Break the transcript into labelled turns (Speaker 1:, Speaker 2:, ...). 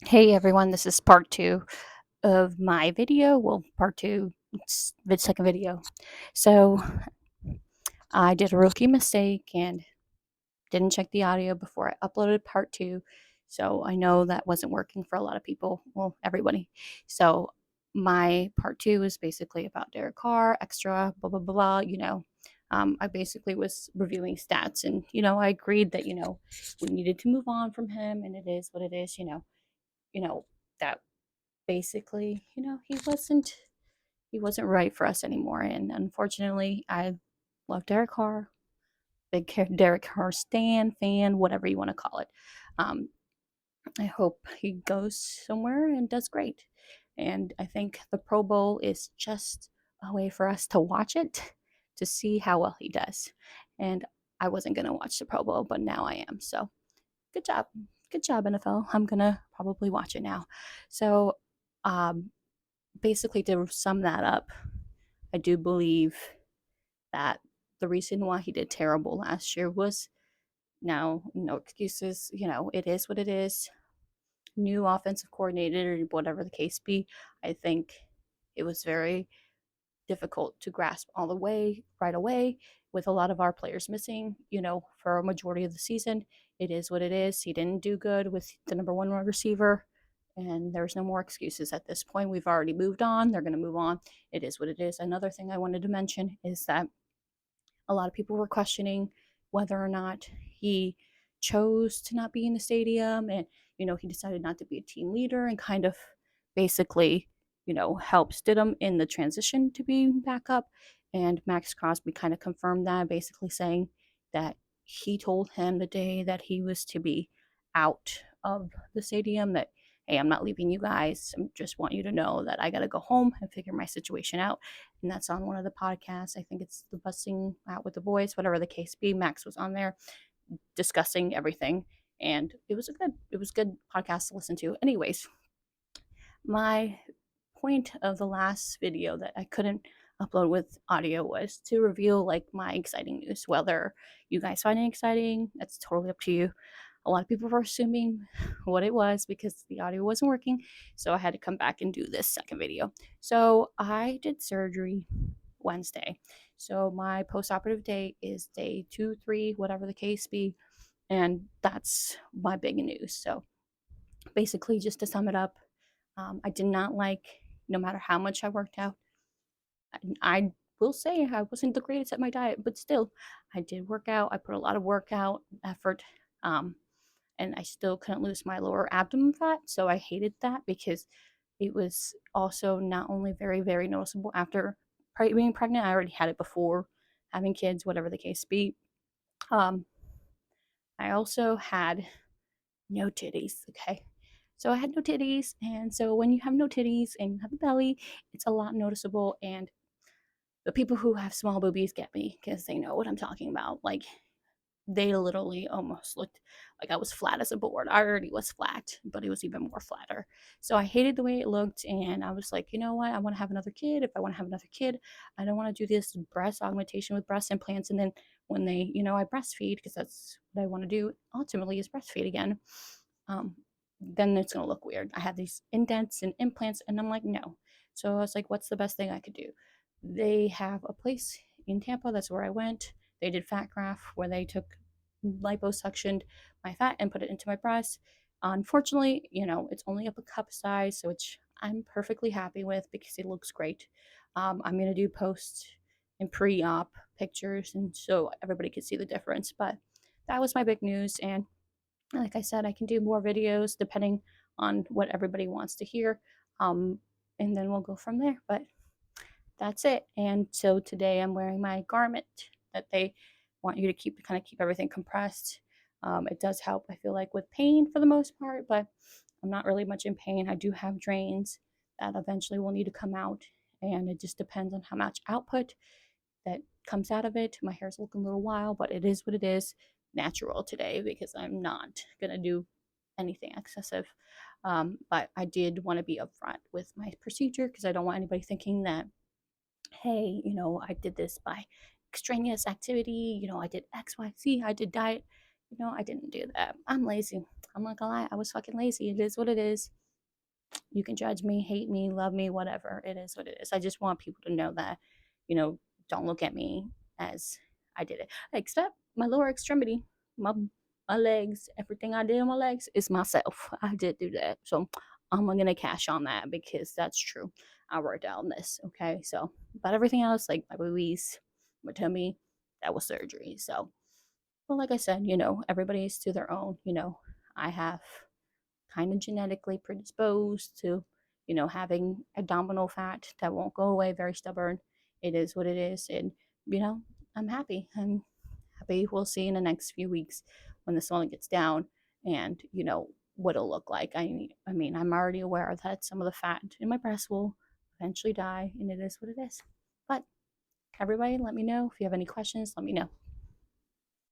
Speaker 1: Hey everyone, this is part two of my video. Well, part two, it's the second video. So, I did a rookie mistake and didn't check the audio before I uploaded part two. So, I know that wasn't working for a lot of people. Well, everybody. So, my part two is basically about Derek Carr, extra, blah, blah, blah, blah. I basically was reviewing stats and, I agreed that, we needed to move on from him and it is what it is, that basically, he wasn't right for us anymore. And unfortunately, I love Derek Carr, big Derek Carr stan, fan, whatever you want to call it. Um, I hope he goes somewhere and does great. And I think the Pro Bowl is just a way for us to watch it to see how well he does. And I wasn't going to watch the Pro Bowl, but now I am. So good job. Good job, NFL. I'm going to probably watch it now. So, um, basically, to sum that up, I do believe that the reason why he did terrible last year was now no excuses. It is what it is. New offensive coordinator, or whatever the case be. I think it was very difficult to grasp all the way right away with a lot of our players missing, for a majority of the season. It is what it is. He didn't do good with the number one receiver, and there's no more excuses at this point. We've already moved on. They're going to move on. It is what it is. Another thing I wanted to mention is that a lot of people were questioning whether or not he chose to not be in the stadium and, he decided not to be a team leader and kind of basically, help Stidham in the transition to being back up. And Max Crosby kind of confirmed that, basically saying that he told him the day that he was to be out of the stadium that, hey, I'm not leaving you guys. I just want you to know that I got to go home and figure my situation out. And that's on one of the podcasts. I think it's the Busting Out with the Boys, whatever the case be. Max was on there discussing everything, and it was good podcast to listen to. Anyways, my point of the last video that I couldn't upload with audio was to reveal like my exciting news. Whether you guys find it exciting, that's totally up to you. A lot of people were assuming what it was because the audio wasn't working, so I had to come back and do this second video. So I did surgery Wednesday. So my post-operative date is day 2, 3, whatever the case be, and that's my big news. So basically, just to sum it up, I did not like, no matter how much I worked out. I will say I wasn't the greatest at my diet, but still, I did work out. I put a lot of workout effort, um, and I still couldn't lose my lower abdomen fat. So I hated that because it was also not only very, very noticeable after being pregnant. I already had it before having kids, whatever the case be. Um, I also had no titties. Okay. So I had no titties. And so when you have no titties and you have a belly, it's a lot noticeable. And the people who have small boobies get me because they know what I'm talking about. Like, they literally almost looked like I was flat as a board. I already was flat, but it was even more flatter. So I hated the way it looked. And I was like, you know what? I want to have another kid. If I want to have another kid, I don't want to do this breast augmentation with breast implants. And then when they, I breastfeed, because that's what I want to do ultimately is breastfeed again. Um, then it's going to look weird. I had these indents and implants, and I'm like, no. So I was like, what's the best thing I could do? They have a place in Tampa. That's where I went. They did fat graft where they took liposuctioned my fat and put it into my breast. Unfortunately, it's only up a cup size, so which I'm perfectly happy with because it looks great. I'm gonna do post and pre-op pictures, and so everybody can see the difference. But that was my big news, and like I said, I can do more videos depending on what everybody wants to hear, um, and then we'll go from there. But that's it. And so today I'm wearing my garment that they want you to keep everything compressed. It does help, I feel like, with pain for the most part, but I'm not really much in pain. I do have drains that eventually will need to come out, and it just depends on how much output that comes out of it. My hair's looking a little wild, but it is what it is. Natural today because I'm not gonna do anything excessive. But I did want to be upfront with my procedure because I don't want anybody thinking that, hey, I did this by extraneous activity, I did XYZ, I did diet. I didn't do that. I'm lazy. I'm not gonna lie. I was fucking lazy. It is what it is. You can judge me, hate me, love me, whatever. It is what it is. I just want people to know that, you know, don't look at me as I did it. Except my lower extremity, my my legs, everything I did on my legs is myself. I did do that. So I'm gonna cash on that because that's true. I worked out on this. Okay. So but everything else, like my boobies, my tummy, that was surgery. So well, like I said, everybody's to their own. I have kind of genetically predisposed to, having abdominal fat that won't go away, very stubborn. It is what it is. And, you know, I'm happy. I'm happy. We'll see in the next few weeks when the swelling gets down and, what it'll look like. I mean, I'm already aware that some of the fat in my breast will eventually die, and it is what it is. But everybody, let me know if you have any questions. Let me know.